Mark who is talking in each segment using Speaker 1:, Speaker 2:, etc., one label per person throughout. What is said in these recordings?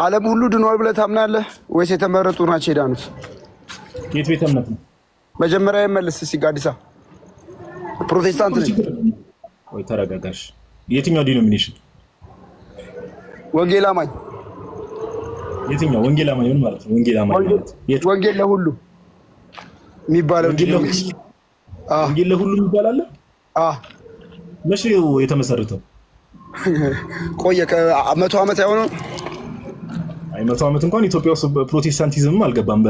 Speaker 1: ዓለም ሁሉ ድኗል ብለህ ታምናለህ ወይስ የተመረጡ ናቸው የዳኑት?
Speaker 2: የት ቤተ እምነት ነው?
Speaker 1: መጀመሪያ ይመልስ እስኪ ጋዲሳ። ፕሮቴስታንት ነኝ።
Speaker 2: ወይ ተረጋጋሽ። የትኛው ዲኖሚኔሽን?
Speaker 1: ወንጌል አማኝ።
Speaker 2: የትኛው ወንጌል አማኝ? ምን ማለት ነው ወንጌል አማኝ ማለት?
Speaker 1: ወንጌል ለሁሉ የሚባለው
Speaker 2: ወንጌል ለሁሉ ይባላል። መቼ የተመሰረተው?
Speaker 1: ቆየ ከ100 ዓመት አይሆነው።
Speaker 2: አይ 100 ዓመት እንኳን ኢትዮጵያ ውስጥ ፕሮቴስታንቲዝም አልገባም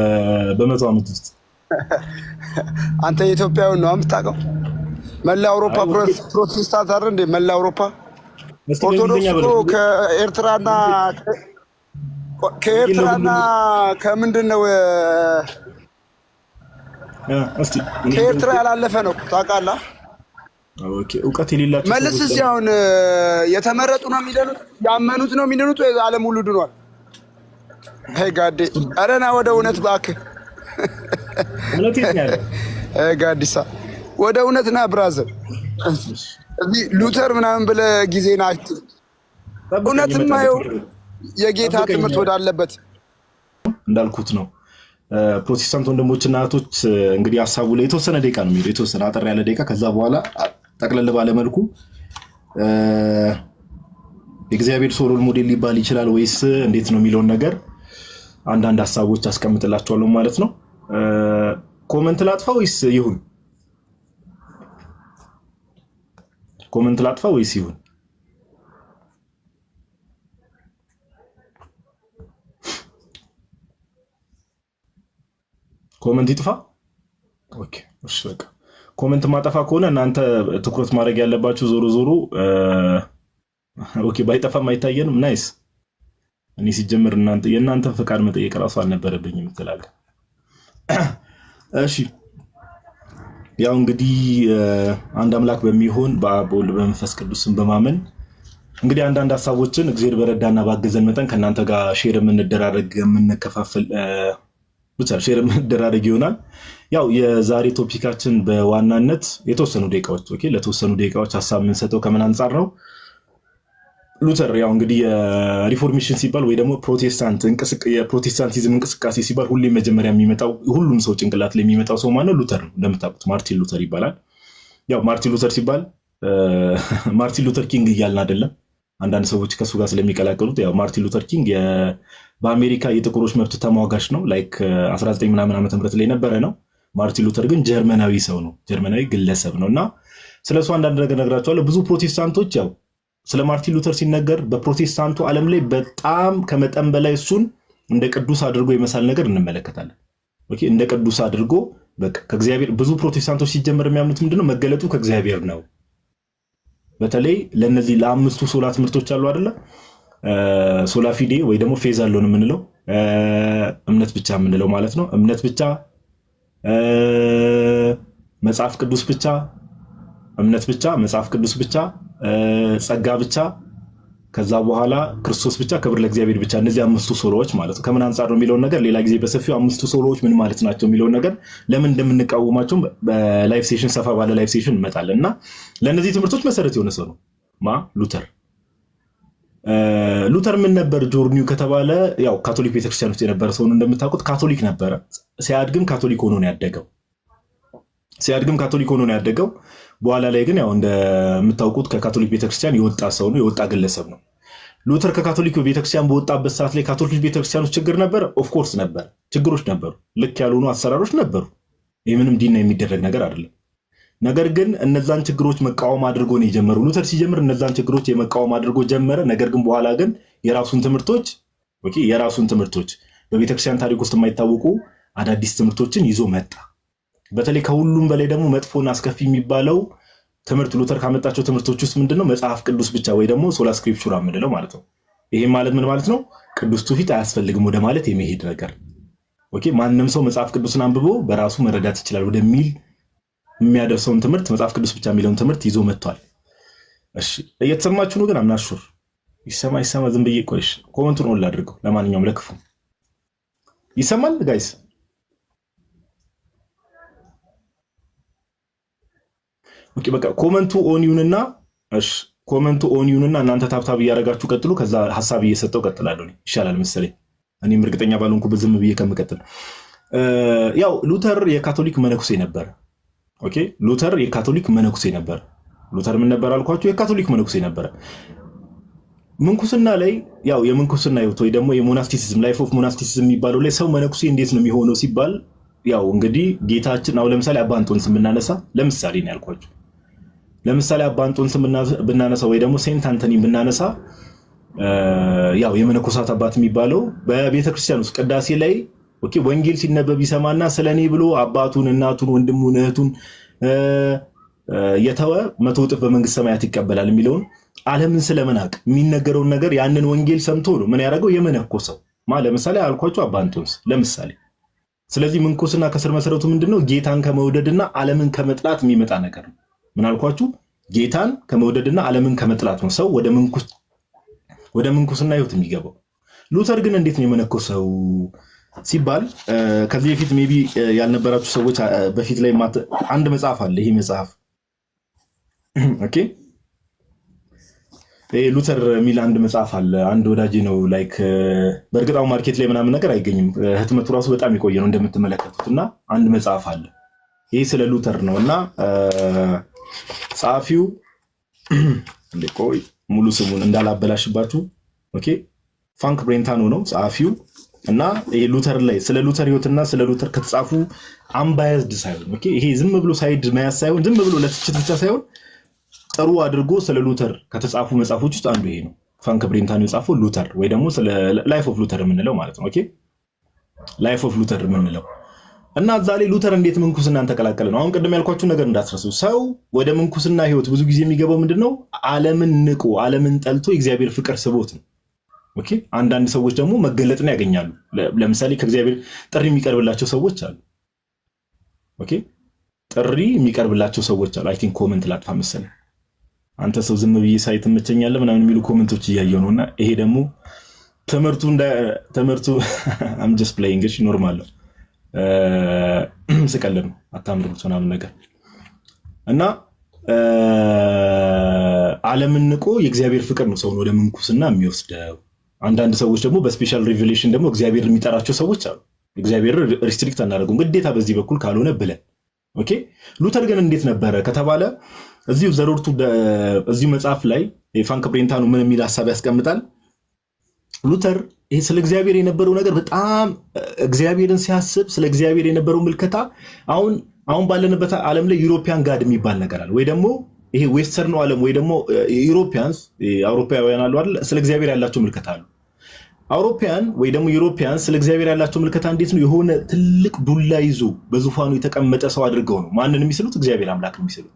Speaker 2: በ100 ዓመት ውስጥ።
Speaker 1: አንተ የኢትዮጵያውን ነው የምታውቀው? መላ አውሮፓ ፕሮቴስታንት አይደል እንዴ? መላ አውሮፓ ኦርቶዶክስ እኮ ከኤርትራና ከምንድን ነው ከኤርትራ ያላለፈ ነው ታውቃለህ?
Speaker 2: ኦኬ እውቀት የሌላቸው
Speaker 1: መልስ እስኪ። አሁን የተመረጡ ነው የሚደኑት ያመኑት ነው የሚደኑት ወይ ዓለም ሁሉ ድኗል? አይ ጋዴ ኧረ ና ወደ እውነት እባክህ።
Speaker 2: እውነት ይኛል
Speaker 1: ጋዲሳ ወደ እውነት ና ብራዘር። እዚህ ሉተር ምናምን ብለህ ጊዜና እውነትም ማየው የጌታ ትምህርት ወዳለበት
Speaker 2: እንዳልኩት ነው። ፕሮቴስታንት ወንድሞችና እህቶች እንግዲህ ሀሳቡ ላይ የተወሰነ ደቂቃ ነው የሚሄደው፣ የተወሰነ አጠር ያለ ደቂቃ። ከዛ በኋላ ጠቅለል ባለ መልኩ የእግዚአብሔር ሰው ሮል ሞዴል ሊባል ይችላል ወይስ እንዴት ነው የሚለውን ነገር አንዳንድ ሀሳቦች አስቀምጥላችኋለሁ ማለት ነው። ኮመንት ላጥፋ ወይስ ይሁን? ኮመንት ላጥፋ ወይስ ይሁን? ኮመንት ይጥፋ? ኦኬ እሺ በቃ ኮመንት ማጠፋ ከሆነ እናንተ ትኩረት ማድረግ ያለባችሁ ዞሮ ዞሮ ኦኬ ባይጠፋም አይታየንም። ናይስ። እኔ ሲጀምር የእናንተን ፍቃድ መጠየቅ ራሱ አልነበረብኝም ትላለህ። እሺ ያው እንግዲህ አንድ አምላክ በሚሆን በአብ በወልድ በመንፈስ ቅዱስን በማመን እንግዲህ አንዳንድ ሀሳቦችን እግዚአብሔር በረዳና ባገዘን መጠን ከእናንተ ጋር ሼር የምንደራረግ የምንከፋፈል ብቻ ሼር የምንደራረግ ይሆናል። ያው የዛሬ ቶፒካችን በዋናነት የተወሰኑ ደቂቃዎች ለተወሰኑ ደቂቃዎች ሀሳብ የምንሰጠው ከምን አንጻር ነው? ሉተር ያው እንግዲህ የሪፎርሜሽን ሲባል ወይ ደግሞ የፕሮቴስታንቲዝም እንቅስቃሴ ሲባል ሁሌ መጀመሪያ የሚመጣው ሁሉም ሰው ጭንቅላት ላይ የሚመጣው ሰው ማነው? ሉተር ነው። እንደምታውቁት ማርቲን ሉተር ይባላል። ያው ማርቲን ሉተር ሲባል ማርቲን ሉተር ኪንግ እያልን አይደለም። አንዳንድ ሰዎች ከሱ ጋር ስለሚቀላቀሉት ያው ማርቲን ሉተር ኪንግ በአሜሪካ የጥቁሮች መብት ተሟጋች ነው። ላይክ 19 ምናምን ዓመተ ምህረት ላይ ነበረ ነው። ማርቲን ሉተር ግን ጀርመናዊ ሰው ነው፣ ጀርመናዊ ግለሰብ ነው። እና ስለሱ አንዳንድ ነገር እነግራቸዋለሁ። ብዙ ፕሮቴስታንቶች ያው ስለ ማርቲን ሉተር ሲነገር በፕሮቴስታንቱ ዓለም ላይ በጣም ከመጠን በላይ እሱን እንደ ቅዱስ አድርጎ የመሳል ነገር እንመለከታለን። ኦኬ እንደ ቅዱስ አድርጎ በቃ ከእግዚአብሔር ብዙ ፕሮቴስታንቶች ሲጀመር የሚያምኑት ምንድነው? መገለጡ ከእግዚአብሔር ነው። በተለይ ለነዚህ ለአምስቱ ሶላ ትምህርቶች አሉ አይደለ? ሶላ ፊዴ ወይ ደግሞ ፌዝ አለውን የምንለው እምነት ብቻ የምንለው ማለት ነው። እምነት ብቻ፣ መጽሐፍ ቅዱስ ብቻ፣ እምነት ብቻ፣ መጽሐፍ ቅዱስ ብቻ፣ ጸጋ ብቻ፣ ከዛ በኋላ ክርስቶስ ብቻ፣ ክብር ለእግዚአብሔር ብቻ። እነዚህ አምስቱ ሶሎዎች ማለት ነው። ከምን አንጻር ነው የሚለውን ነገር ሌላ ጊዜ በሰፊው አምስቱ ሶሎዎች ምን ማለት ናቸው የሚለውን ነገር ለምን እንደምንቃወማቸው በላይቭ ሴሽን ሰፋ ባለ ላይቭ ሴሽን እንመጣለን። እና ለእነዚህ ትምህርቶች መሰረት የሆነ ሰው ነው ሉተር። ሉተር ምን ነበር ጆርኒው ከተባለ ያው ካቶሊክ ቤተክርስቲያን ውስጥ የነበረ ሰው ነው። እንደምታውቁት ካቶሊክ ነበረ። ሲያድግም ካቶሊክ ሆኖ ነው ያደገው። በኋላ ላይ ግን ያው እንደምታውቁት ከካቶሊክ ቤተክርስቲያን የወጣ ሰው ነው፣ የወጣ ግለሰብ ነው። ሉተር ከካቶሊክ ቤተክርስቲያን በወጣበት ሰዓት ላይ ካቶሊክ ቤተክርስቲያን ውስጥ ችግር ነበር። ኦፍኮርስ ነበር፣ ችግሮች ነበሩ፣ ልክ ያልሆኑ አሰራሮች ነበሩ። ይህ ምንም ዲና የሚደረግ ነገር አይደለም። ነገር ግን እነዛን ችግሮች መቃወም አድርጎ ነው የጀመረው። ሉተር ሲጀምር እነዛን ችግሮች የመቃወም አድርጎ ጀመረ። ነገር ግን በኋላ ግን የራሱን ትምህርቶች በቤተክርስቲያን ታሪክ ውስጥ የማይታወቁ አዳዲስ ትምህርቶችን ይዞ መጣ። በተለይ ከሁሉም በላይ ደግሞ መጥፎና አስከፊ የሚባለው ትምህርት ሉተር ካመጣቸው ትምህርቶች ውስጥ ምንድነው? መጽሐፍ ቅዱስ ብቻ ወይ ደግሞ ሶላ ስክሪፕቹራ የምንለው ማለት ነው። ይሄ ማለት ምን ማለት ነው? ቅዱስ ትውፊት አያስፈልግም ወደ ማለት የሚሄድ ነገር። ኦኬ ማንም ሰው መጽሐፍ ቅዱስን አንብቦ በራሱ መረዳት ይችላል ወደሚል የሚያደርሰውን ትምህርት መጽሐፍ ቅዱስ ብቻ የሚለውን ትምህርት ይዞ መጥቷል። እሺ እየተሰማችሁ ነው? ግን አምናሹር ይሰማ ዝም ብዬ ቆይሽ ኮመንቱን ኦል አድርገው። ለማንኛውም ለክፉ ይሰማል ጋይስ? ኦኬ በቃ ኮመንቱ ኦን ይሁንና እሺ ኮመንቱ ኦን ይሁንና እናንተ ታብታብ እያደረጋችሁ ቀጥሉ። ከዛ ሐሳብ እየሰጠው ቀጥላለሁ ይሻላል መሰለኝ። እኔም እርግጠኛ ባልሆንኩበት ዝም ብዬ ከምቀጥል ያው ሉተር የካቶሊክ መነኩሴ ነበር። ኦኬ ሉተር የካቶሊክ መነኩሴ ነበር። ሉተር ምን ነበር አልኳችሁ? የካቶሊክ መነኩሴ ነበር። ምንኩስና ላይ ያው የምንኩስና ህይወት ወይ ደግሞ የሞናስቲሲዝም ላይፍ ኦፍ ሞናስቲሲዝም የሚባለው ላይ ሰው መነኩሴ እንዴት ነው የሚሆነው ሲባል ያው እንግዲህ ጌታችን አሁን ለምሳሌ አባ አንጦንስ ብናነሳ ለምሳሌ ነው ያልኳችሁ። ለምሳሌ አባ አንጦንስ ብናነሳ ወይ ደግሞ ሴንት አንቶኒ ብናነሳ ያው የመነኮሳት አባት የሚባለው በቤተክርስቲያን ውስጥ ቅዳሴ ላይ ኦኬ ወንጌል ሲነበብ ይሰማና ስለኔ ብሎ አባቱን፣ እናቱን፣ ወንድሙን፣ እህቱን የተወ 100 እጥፍ በመንግስት ሰማያት ይቀበላል የሚለውን ዓለምን ስለመናቅ የሚነገረውን ነገር ያንን ወንጌል ሰምቶ ነው ምን ያደረገው የመነኮሰው ለምሳሌ አልኳችሁ አባ አንጦንስ ለምሳሌ። ስለዚህ ምንኩስና ከስር መሰረቱ ምንድነው? ጌታን ከመውደድና ዓለምን ከመጥላት የሚመጣ ነገር ነው። ምን አልኳችሁ? ጌታን ከመውደድና ዓለምን ከመጥላት ነው ሰው ወደ ምንኩስና ህይወት የሚገባው። ሉተር ግን እንዴት ነው የመነኮሰው ሲባል ከዚህ በፊት ሜቢ ያልነበራችሁ ሰዎች በፊት ላይ አንድ መጽሐፍ አለ። ይሄ መጽሐፍ ኦኬ ሉተር የሚል አንድ መጽሐፍ አለ። አንድ ወዳጅ ነው ላይክ በእርግጣው ማርኬት ላይ ምናምን ነገር አይገኝም። ህትመቱ ራሱ በጣም የቆየ ነው እንደምትመለከቱት እና አንድ መጽሐፍ አለ። ይሄ ስለ ሉተር ነው እና ጸሐፊው ቆይ ሙሉ ስሙን እንዳላበላሽባችሁ ኦኬ ፍራንክ ብሬንታኖ ነው ጸሐፊው እና ይሄ ሉተር ላይ ስለ ሉተር ህይወትና ስለ ሉተር ከተጻፉ አንባያዝድ ሳይሆን ኦኬ ይሄ ዝም ብሎ ሳይድ መያዝ ሳይሆን ዝም ብሎ ለትችት ብቻ ሳይሆን ጥሩ አድርጎ ስለ ሉተር ከተጻፉ መጽሐፎች ውስጥ አንዱ ይሄ ነው። ፍራንክ ብሬንታኖ የጻፈው ሉተር ወይ ደግሞ ስለ ላይፍ ኦፍ ሉተር የምንለው ማለት ነው። ኦኬ ላይፍ ኦፍ ሉተር የምንለው እና እዛ ላይ ሉተር እንዴት ምንኩስናን ተቀላቀለ ነው። አሁን ቅድም ያልኳችሁ ነገር እንዳትረሱ። ሰው ወደ ምንኩስና ህይወት ብዙ ጊዜ የሚገባው ምንድነው? ዓለምን ንቆ ዓለምን ጠልቶ የእግዚአብሔር ፍቅር ስቦት ነው። ኦኬ አንዳንድ ሰዎች ደግሞ መገለጥን ያገኛሉ። ለምሳሌ ከእግዚአብሔር ጥሪ የሚቀርብላቸው ሰዎች አሉ። ኦኬ ጥሪ የሚቀርብላቸው ሰዎች አሉ። አይ ቲንክ ኮሜንት ላጥፋ መሰለኝ። አንተ ሰው ዝም ብዬ ሳይት መቸኛለ ምናምን የሚሉ ኮሜንቶች እያየሁ ነውና ይሄ ደግሞ ትምህርቱ I'm just playing እሺ ኖርማል ነው። ስቀልድ ነው አታምሩት ምናምን ነገር እና ዓለምን ንቆ የእግዚአብሔር ፍቅር ነው ሰውን ወደ ምንኩስና የሚወስደው። አንዳንድ ሰዎች ደግሞ በስፔሻል ሪቨሌሽን ደግሞ እግዚአብሔር የሚጠራቸው ሰዎች አሉ። እግዚአብሔር ሪስትሪክት አናደርገውም ግዴታ በዚህ በኩል ካልሆነ ብለን ኦኬ። ሉተር ግን እንዴት ነበረ ከተባለ እዚሁ ዘሮርቱ እዚሁ መጽሐፍ ላይ የፍራንክ ብሬንታኖ ምን የሚል ሐሳብ ያስቀምጣል። ሉተር ይሄ ስለ እግዚአብሔር የነበረው ነገር በጣም እግዚአብሔርን ሲያስብ ስለ እግዚአብሔር የነበረው ምልከታ አሁን ባለንበት ዓለም ላይ ዩሮፒያን ጋድ የሚባል ነገር አለ ወይ ደግሞ ይሄ ዌስተርኑ ዓለም ወይ ደግሞ ዩሮፒያንስ አውሮፓውያን አሉ አይደል? ስለ እግዚአብሔር ያላቸው ምልከታ አሉ። አውሮፓውያን ወይ ደግሞ ዩሮፒያንስ ስለ እግዚአብሔር ያላቸው ምልከታ እንዴት ነው? የሆነ ትልቅ ዱላ ይዞ በዙፋኑ የተቀመጠ ሰው አድርገው ነው ማንን የሚስሉት? እግዚአብሔር አምላክ የሚስሉት።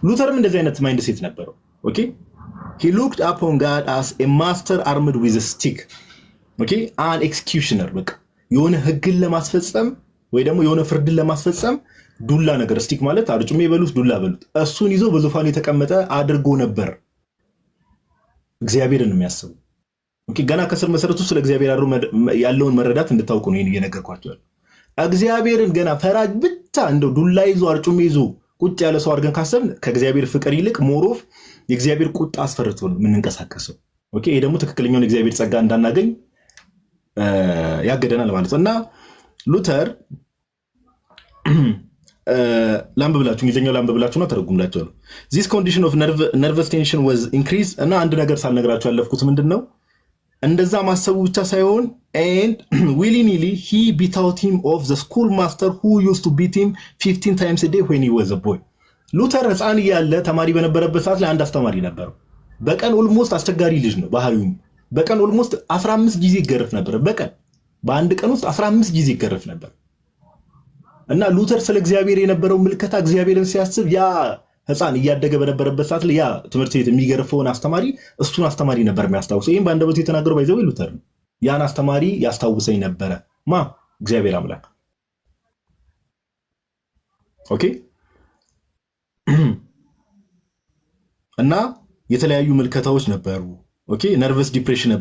Speaker 2: ሉተርም እንደዚህ አይነት ማይንድ ሴት ነበረው። ኦኬ he looked upon God as a master armed with a stick. ኦኬ an executioner በቃ የሆነ ህግን ለማስፈጸም ወይ ደግሞ የሆነ ፍርድን ለማስፈጸም ዱላ ነገር ስቲክ ማለት አርጩሜ በሉት ዱላ በሉት እሱን ይዞ በዙፋኑ የተቀመጠ አድርጎ ነበር እግዚአብሔርን የሚያስበው። ኦኬ ገና ከስር መሰረቱ ስለ እግዚአብሔር ያለውን መረዳት እንድታውቁ ነው ይሄን እየነገርኳችሁ። እግዚአብሔርን ገና ፈራጅ ብቻ እንደው ዱላ ይዞ አርጩሜ ይዞ ቁጭ ያለ ሰው አድርገን ካሰብን ከእግዚአብሔር ፍቅር ይልቅ ሞሮፍ የእግዚአብሔር ቁጣ አስፈርቶ ነው የምንንቀሳቀሰው። ኦኬ ይሄ ደግሞ ትክክለኛውን የእግዚአብሔር ጸጋ እንዳናገኝ ያገደናል ማለት ነው። እና ሉተር ላምብላችሁ እንግሊዝኛው ላምብላችሁና ተረጉምላችሁ ነው this condition of nervous tension was increased እና አንድ ነገር ሳልነግራችሁ ያለፍኩት ምንድነው እንደዛ ማሰቡ ብቻ ሳይሆን and willingly he bethought him of the schoolmaster who used to beat him 15 times a day when he was a boy. ሉተር ህፃን ያለ ተማሪ በነበረበት ሰዓት ላይ አንድ አስተማሪ ነበረው። በቀን ኦልሞስት አስቸጋሪ ልጅ ነው ባህሪው። በቀን ኦልሞስት 15 ጊዜ ይገረፍ ነበር። በቀን በአንድ ቀን ውስጥ 15 ጊዜ ይገረፍ ነበር። እና ሉተር ስለ እግዚአብሔር የነበረው ምልከታ እግዚአብሔርን ሲያስብ ያ ህፃን እያደገ በነበረበት ሰዓት ላይ ያ ትምህርት ቤት የሚገርፈውን አስተማሪ እሱን አስተማሪ ነበር የሚያስታውሰው። ይሄን በአንደበቱ የተናገረው ባይዘው ሉተር ነው። ያን አስተማሪ ያስታውሰኝ ነበረ እግዚአብሔር አምላክ። ኦኬ እና የተለያዩ ምልከታዎች ነበሩ። ኦኬ ነርቨስ ዲፕሬሽን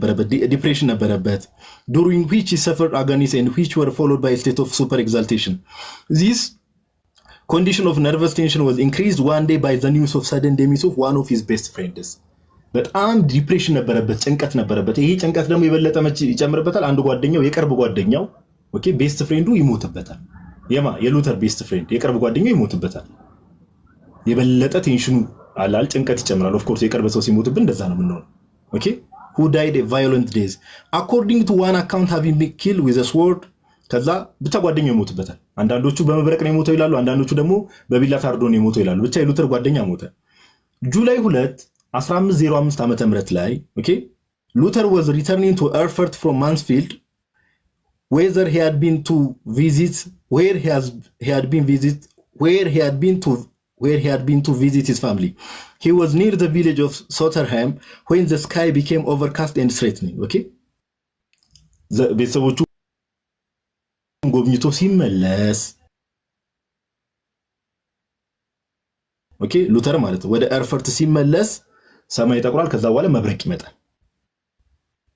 Speaker 2: ነበረበት during which he suffered agonies and which were followed by a state of super exaltation. This condition of nervous tension was increased one day by the news of sudden demise of one of his best friends. በጣም ዲፕሬሽን ነበረበት፣ ጭንቀት ነበረበት። ይሄ ጭንቀት ደግሞ የበለጠ መች ይጨምርበታል? አንዱ ጓደኛው የቅርብ ጓደኛው ኦኬ ቤስት ፍሬንዱ ይሞትበታል። የሉተር ቤስት ፍሬንድ የቅርብ ጓደኛው ይሞትበታል። የበለጠ ቴንሽኑ አላል ጭንቀት ይጨምራል። ኦፍ ኮርስ የቅርብ ሰው ሲሞትብን እንደዛ ነው የምንሆነው። ኦኬ who died a violent death according to one account having been killed with a sword። ከዛ ብቻ ጓደኛው ይሞትበታል። አንዳንዶቹ በመብረቅ ነው የሞተው ይላሉ፣ አንዳንዶቹ ደግሞ በቢላ ታርዶ ነው የሞተው ይላሉ። ብቻ የሉተር ጓደኛ ሞተ። ጁላይ 2 1505 ዓመተ ምህረት ላይ ኦኬ ሉተር was returning to Erfurt from Mansfield where he had been to visit his family. He was near the village of Sotterham when the sky became overcast and threatening. Okay? ቤተሰቦቹ ጎብኝቶ ሲመለስ ኦኬ ሉተር ማለት ወደ ኤርፈርት ሲመለስ ሰማይ ጠቁራል። ከዛ በኋላ መብረቅ ይመጣል።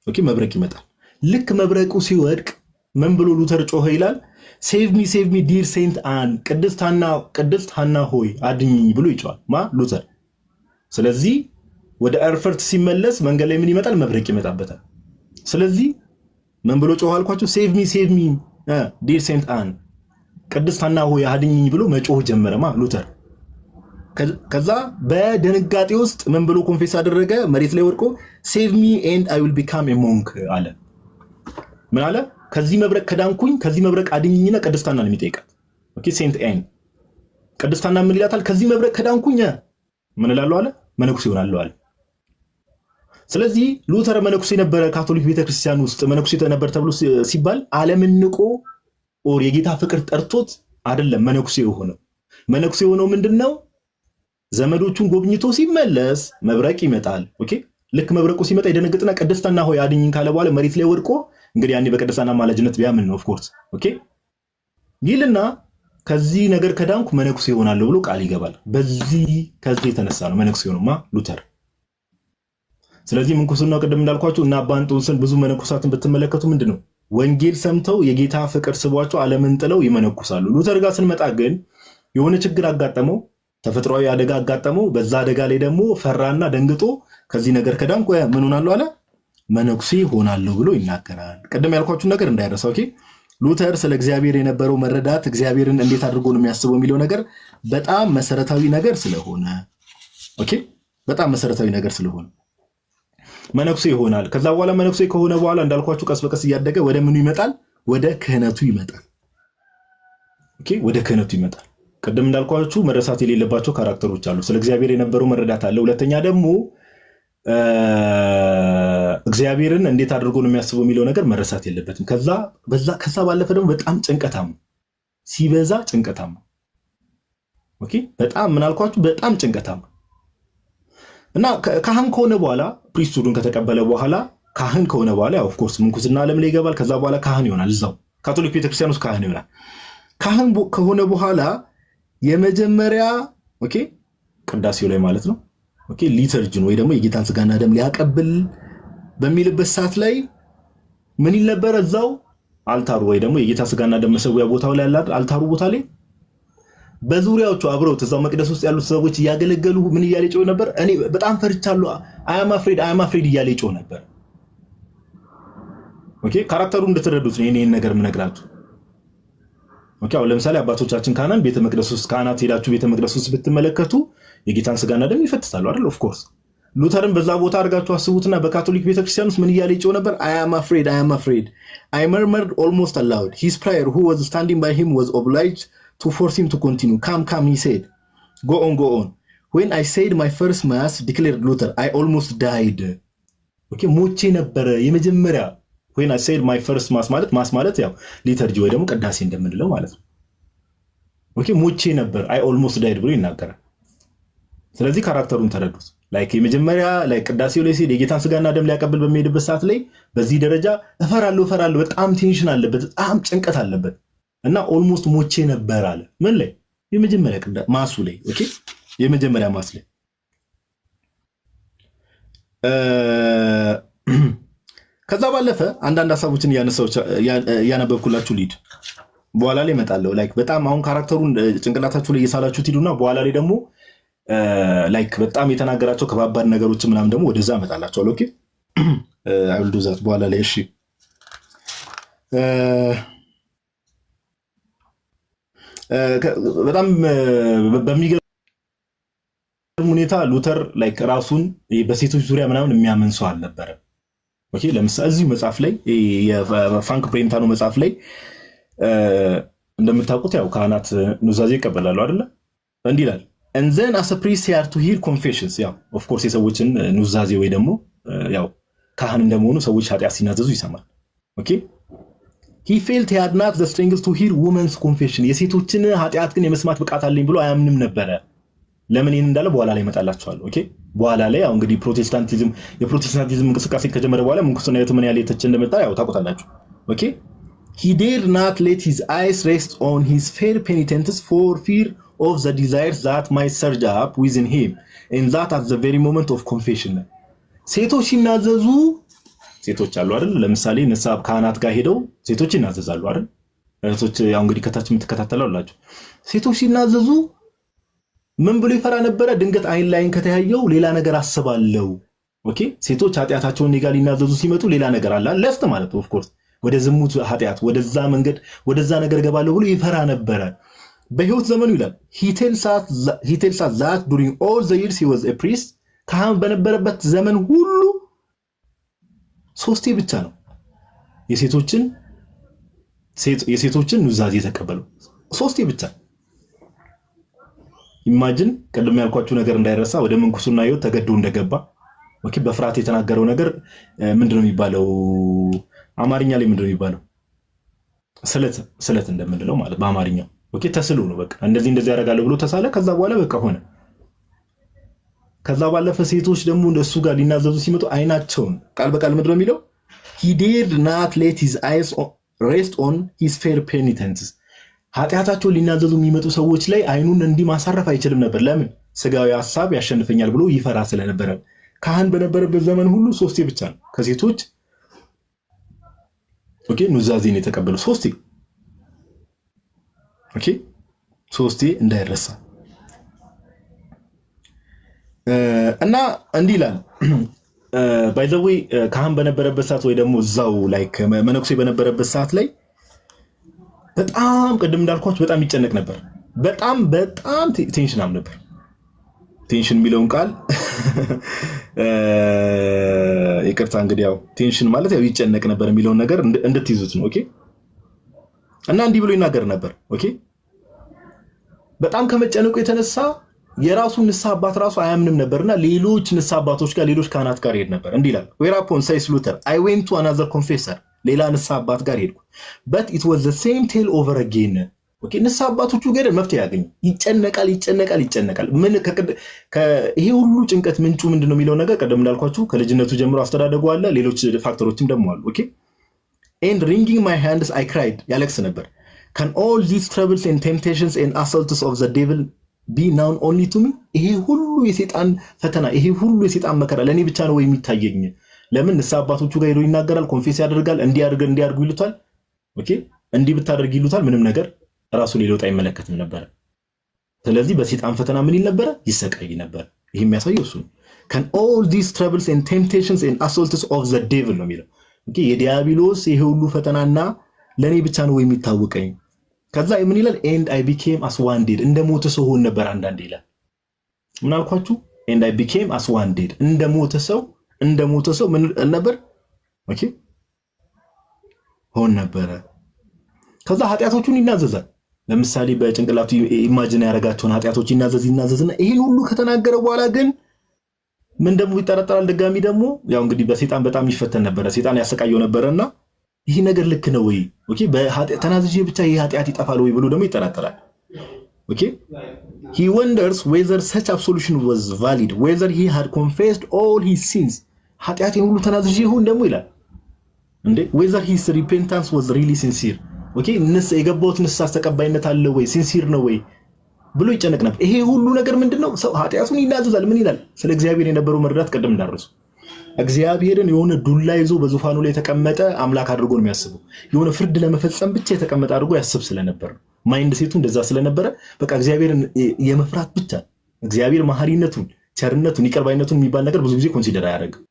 Speaker 2: ኦኬ መብረቅ ይመጣል። ልክ መብረቁ ሲወድቅ ምን ብሎ ሉተር ጮኸ ይላል? ሴቭ ሚ ዲር ሴንት አን ቅድስት ሐና ሆይ አድኝኝ ብሎ ይጮሃል ሉተር። ስለዚህ ወደ ኤርፈርት ሲመለስ መንገድ ላይ ምን ይመጣል? መብረቅ ይመጣበታል። ስለዚህ ምን ብሎ ጮኸ አልኳችሁ? ሴቭ ሚ ዲር ሴንት አን ቅድስት ሐና ሆይ አድኝኝ ብሎ መጮህ ጀመረ ሉተር። ከዛ በድንጋጤ ውስጥ ምን ብሎ ኮንፌስ አደረገ? መሬት ላይ ወድቆ ሴቭ ሚ ኤንድ አይ ዊል ቢካም ኤ ሞንክ አለ። ምን አለ? ከዚህ መብረቅ ከዳንኩኝ ከዚህ መብረቅ አድኝኝና ቅድስት ሐናን የሚጠይቃት ኦኬ ሴንት ኤን ቅድስት ሐና ምን ይላታል? ከዚህ መብረቅ ከዳንኩኝ ምን እላለሁ አለ? መነኩሴ እሆናለሁ አለ። ስለዚህ ሉተር መነኩሴ ነበረ። ካቶሊክ ቤተክርስቲያን ውስጥ መነኩሴ ነበር ተብሎ ሲባል ዓለምን ንቆ ኦር የጌታ ፍቅር ጠርቶት አይደለም መነኩሴ የሆነው። መነኩሴ የሆነው ምንድነው? ዘመዶቹን ጎብኝቶ ሲመለስ መብረቅ ይመጣል። ኦኬ ልክ መብረቁ ሲመጣ ይደነግጥና ቅድስት ሐና ሆይ አድኝኝ ካለ በኋላ መሬት ላይ ወድቆ እንግዲህ ያኔ በቅድስት ሐና ማላጅነት ቢያምን ነው ኦፍ ኮርስ ኦኬ ይልና ከዚህ ነገር ከዳንኩ መነኩሴ ይሆናለሁ ብሎ ቃል ይገባል። ከዚህ የተነሳ ነው መነኩሴ ሆኖማ ሉተር። ስለዚህ ምንኩስናው ቅድም እንዳልኳችሁ እና አባ እንጦንስን ብዙ መነኩሳትን ብትመለከቱ ምንድነው ወንጌል ሰምተው የጌታ ፍቅር ስቧቸው ዓለምን ጥለው ይመነኩሳሉ። ሉተር ጋር ስንመጣ ግን የሆነ ችግር አጋጠመው፣ ተፈጥሯዊ አደጋ አጋጠመው። በዛ አደጋ ላይ ደግሞ ፈራና ደንግጦ ከዚህ ነገር ከዳንኩ ምን ሆናለሁ አለ? መነኩሴ ሆናለሁ ብሎ ይናገራል። ቀደም ያልኳችሁ ነገር እንዳይረሳ ኦኬ። ሉተር ስለ እግዚአብሔር የነበረው መረዳት እግዚአብሔርን እንዴት አድርጎ ነው የሚያስበው የሚለው ነገር በጣም መሰረታዊ ነገር ስለሆነ ኦኬ በጣም መሰረታዊ ነገር ስለሆነ መነኩሴ ይሆናል። ከዛ በኋላ መነኩሴ ከሆነ በኋላ እንዳልኳችሁ ቀስ በቀስ እያደገ ወደ ምኑ ይመጣል? ወደ ክህነቱ ይመጣል። ኦኬ ወደ ክህነቱ ይመጣል። ቀደም እንዳልኳችሁ መረሳት የሌለባቸው ካራክተሮች አሉ። ስለ እግዚአብሔር የነበረው መረዳት አለ። ሁለተኛ ደግሞ እግዚአብሔርን እንዴት አድርጎ ነው የሚያስበው የሚለው ነገር መረሳት የለበትም። ከዛ ባለፈ ደግሞ በጣም ጭንቀታም ሲበዛ ጭንቀታም ኦኬ በጣም ምን አልኳችሁ? በጣም ጭንቀታም እና ካህን ከሆነ በኋላ ፕሪስቱዱን ከተቀበለ በኋላ ካህን ከሆነ በኋላ ኦፍ ኮርስ ምንኩስና ዓለም ላይ ይገባል። ከዛ በኋላ ካህን ይሆናል። እዛው ካቶሊክ ቤተክርስቲያን ውስጥ ካህን ይሆናል። ካህን ከሆነ በኋላ የመጀመሪያ ኦኬ ቅዳሴው ላይ ማለት ነው ኦኬ ሊተርጂን ወይ ደግሞ የጌታን ስጋና ደም ሊያቀብል በሚልበት ሰዓት ላይ ምን ይል ነበር? እዛው አልታሩ ወይ ደግሞ የጌታ ስጋና ደም መሰዊያ ቦታው ላይ ያለ አልታሩ ቦታ ላይ በዙሪያዎቹ አብረው እዛው መቅደስ ውስጥ ያሉት ሰዎች እያገለገሉ ምን እያለ ይጮህ ነበር? እኔ በጣም ፈርቻለሁ፣ አይ አም አፍሬድ እያለ ይጮህ ነበር። ኦኬ ካራክተሩ እንደተረዱት ነው ይሄን ነገር የምነግራችሁ። ኦኬ አሁን ለምሳሌ አባቶቻችን ካህናት ቤተ መቅደስ ውስጥ ካህናት ሄዳችሁ ቤተ መቅደስ ውስጥ ብትመለከቱ የጌታን ስጋና ደም ይፈትታሉ አይደል? ኦፍ ኮርስ ሉተርን በዛ ቦታ አድርጋችሁ አስቡትና በካቶሊክ ቤተክርስቲያን ውስጥ ምን እያለ ይጮህ ነበር? I am afraid. I murmured almost aloud. His prayer who was standing by him was obliged to force him to continue. Come, he said. Go on. When I said my first mass, declared Luther, I almost died. Okay, ሞቼ ነበረ የመጀመሪያ when I said my first mass ማለት ያው ሊተርጂ ወይ ደግሞ ቅዳሴ እንደምንለው ማለት ነው። ኦኬ ሞቼ ነበር I almost died ብሎ ይናገራል። ስለዚህ ካራክተሩን ተረዱት። ላይክ የመጀመሪያ ላይ ቅዳሴው ላይ ሲል የጌታን ስጋና ደም ሊያቀብል በሚሄድበት ሰዓት ላይ በዚህ ደረጃ እፈራለሁ፣ በጣም ቴንሽን አለበት፣ በጣም ጭንቀት አለበት እና ኦልሞስት ሞቼ ነበር አለ። ምን ላይ? የመጀመሪያ ማሱ ላይ ኦኬ የመጀመሪያ ማስ ላይ ከዛ ባለፈ አንዳንድ ሐሳቦችን ያነበብኩላችሁ ሊድ በኋላ ላይ እመጣለሁ። ላይክ በጣም አሁን ካራክተሩን ጭንቅላታችሁ ላይ እየሳላችሁት ሂዱና በኋላ ላይ ደግሞ ላይክ በጣም የተናገራቸው ከባባድ ነገሮች ምናምን ደግሞ ወደዛ እመጣላቸዋለሁ። ኦኬ አይ ዊል ዱ ዛት በኋላ ላይ። እሺ በጣም በሚገርም ሁኔታ ሉተር ላይክ ራሱን በሴቶች ዙሪያ ምናምን የሚያምን ሰው አልነበረም። ኦኬ ለምሳሌ እዚህ መጽሐፍ ላይ የፍራንክ ብሬንታኖ መጽሐፍ ላይ እንደምታውቁት ያው ካህናት ኑዛዜ ይቀበላሉ አይደለ? እንዲህ ይላል and then as a priest he had to hear confessions ያው of course የሰዎችን ኑዛዜ ወይ ደግሞ ያው ካህን እንደመሆኑ ሰዎች ኃጢአት ሲናዘዙ ይሰማል። ኦኬ he felt he had not the strength to hear women's confession የሴቶችን ኃጢአት ግን የመስማት ብቃት አለኝ ብሎ አያምንም ነበረ። ለምን ይሄን እንዳለ በኋላ ላይ እመጣላችኋለሁ። ኦኬ በኋላ ላይ ያው እንግዲህ የፕሮቴስታንቲዝም እንቅስቃሴ ከጀመረ በኋላ ምንኩስና ምን ያህል የተቸ እንደመጣ ያው ታውቁታላችሁ። ኦኬ he dared not let his eyes rest on his fair penitents for fear of the desires that might surge up within him and that at the very moment of confession ሴቶች ሲናዘዙ ሴቶች አሉ አይደል? ለምሳሌ ንስሐ ካህናት ጋር ሄደው ሴቶች ይናዘዛሉ አይደል? እህቶች ያው እንግዲህ ከታች የምትከታተላላችሁ ሴቶች ሲናዘዙ ምን ብሎ ይፈራ ነበረ? ድንገት አይን ላይን ከተያየው ሌላ ነገር አስባለው። ኦኬ ሴቶች ኃጢአታቸውን ኔጋ ሊናዘዙ ሲመጡ ሌላ ነገር አለ ለፍት ማለት ኦፍ ኮርስ ወደ ዝሙት ኃጢአት ወደዛ መንገድ ወደዛ ነገር ገባለው ብሎ ይፈራ ነበረ። በህይወት ዘመኑ ይላል he tells us that during all the years he was a priest ካህን በነበረበት ዘመን ሁሉ ሶስቴ ብቻ ነው የሴቶችን ኑዛዜ ተቀበለው። ሶስቴ ብቻ። ኢማጂን ቀደም ያልኳችሁ ነገር እንዳይረሳ ወደ ምንኩስና ህይወት ተገዶ እንደገባ። ኦኬ በፍርሃት የተናገረው ነገር ምንድነው የሚባለው? አማርኛ ላይ ምንድነው የሚባለው? ስለት እንደምንለው ማለት በአማርኛው። ኦኬ ተስሎ ነው በቃ እንደዚህ ያደርጋለሁ ብሎ ተሳለ። ከዛ በኋላ በቃ ሆነ። ከዛ ባለፈ ሴቶች ደግሞ እንደሱ ጋር ሊናዘዙ ሲመጡ አይናቸውን ቃል በቃል ምንድነው የሚለው? he dared not let his eyes rest on his fair penitents ኃጢአታቸው ሊናዘዙ የሚመጡ ሰዎች ላይ አይኑን እንዲህ ማሳረፍ አይችልም ነበር። ለምን? ስጋዊ ሐሳብ ያሸንፈኛል ብሎ ይፈራ ስለነበረ። ካህን በነበረበት ዘመን ሁሉ ሶስቴ ብቻ ነው ከሴቶች ኦኬ ኑዛዜን የተቀበለው ሶስቴ። ኦኬ ሶስቴ እንዳይረሳ እና እንዲህ ይላል ባይ ዘ ዌይ ካህን በነበረበት ሰዓት ወይ ደግሞ እዛው ላይክ መነኩሴ በነበረበት ሰዓት ላይ በጣም ቅድም እንዳልኳችሁ በጣም ይጨነቅ ነበር። በጣም ቴንሽናም ነበር። ቴንሽን የሚለውን ቃል ይቅርታ እንግዲህ ያው ቴንሽን ማለት ያው ይጨነቅ ነበር የሚለውን ነገር እንድትይዙት ነው። ኦኬ እና እንዲህ ብሎ ይናገር ነበር። ኦኬ በጣም ከመጨነቁ የተነሳ የራሱ ንስሐ አባት ራሱ አያምንም ነበርና ሌሎች ንስሐ አባቶች ጋር ሌሎች ካህናት ጋር ሄድ ነበር። እንዲህ ይላል whereupon says Luther I went to another confessor ሌላ ንስሐ አባት ጋር ሄድኩ but it was the same tale over again። ኦኬ ንስሐ አባቶቹ ጋር መፍትሄ ያገኝ ይጨነቃል። ምን ይሄ ሁሉ ጭንቀት ምንጩ ምንድነው የሚለው ነገር ቀደም እንዳልኳችሁ ከልጅነቱ ጀምሮ አስተዳደጉ አለ፣ ሌሎች ፋክተሮችም ደግሞ አሉ። ኦኬ and wringing my hands I cried ያለቅስ ነበር can all these troubles and temptations and assaults of the devil be known only to me ይሄ ሁሉ የሰይጣን ፈተና ይሄ ሁሉ የሰይጣን መከራ ለኔ ብቻ ነው የሚታየኝ? ለምን ንስሐ አባቶቹ ጋር ሄዶ ይናገራል፣ ኮንፌስ ያደርጋል፣ እንዲያርጉ ይሉታል። ኦኬ እንዲህ ብታደርግ ይሉታል። ምንም ነገር ራሱ ሊለውጥ አይመለከትም ነበር። ስለዚህ በሰይጣን ፈተና ምን ይል ነበር? ይሰቃይ ነበር። ይሄ የሚያሳየው እሱ ነው። can all these troubles and temptations and assaults of the devil ነው የሚለው። ኦኬ የዲያብሎስ ይሄ ሁሉ ፈተናና ለኔ ብቻ ነው የሚታወቀኝ። ከዛ ምን ይላል? and I became as one dead እንደ ሞተ ሰው ሆነ ነበር። አንዳንዴ ይላል ምን አልኳችሁ? and I became as one dead እንደ ሞተ ሰው ምን ነበር? ኦኬ ሆነ ነበር። ከዛ ኃጢያቶቹን ይናዘዛል። ለምሳሌ በጭንቅላቱ ኢማጂን ያረጋቸውን ኃጢያቶች ይናዘዝና ይሄን ሁሉ ከተናገረ በኋላ ግን ምን ደግሞ ይጠራጠራል። ድጋሚ ደግሞ ያው እንግዲህ በሰይጣን በጣም ይፈተን ነበር። ሰይጣን ያሰቃየው ነበርና ይሄ ነገር ልክ ነው ወይ? ኦኬ በኃጢያት ተናዝዤ ብቻ ይሄ ኃጢያት ይጠፋል ወይ ብሎ ደግሞ ይጠራጠራል። ኦኬ he wonders whether such absolution was valid, whether he had confessed all his sins ኃጢያት ሁሉ ተናዝዤ ይሁን ደግሞ ይላል እንዴ whether his repentance was really sincere ኦኬ የገባውት ንስሐ ተቀባይነት አለ ወይ ሲንሲር ነው ወይ ብሎ ይጨነቅ ነበር። ይሄ ሁሉ ነገር ምንድነው? ሰው ኃጢያቱን ይናዘዛል። ምን ይላል? ስለ እግዚአብሔር የነበረው መረዳት ቀደም እንዳረሱ እግዚአብሔርን የሆነ ዱላ ይዞ በዙፋኑ ላይ የተቀመጠ አምላክ አድርጎ ነው የሚያስበው። የሆነ ፍርድ ለመፈጸም ብቻ የተቀመጠ አድርጎ ያስብ ስለነበር ማይንድ ሴቱ እንደዛ ስለነበረ በቃ እግዚአብሔርን የመፍራት ብቻ እግዚአብሔር መሐሪነቱን፣ ቸርነቱን፣ ይቅርባይነቱን የሚባል ነገር ብዙ ጊዜ ኮንሲደር አያደርግም።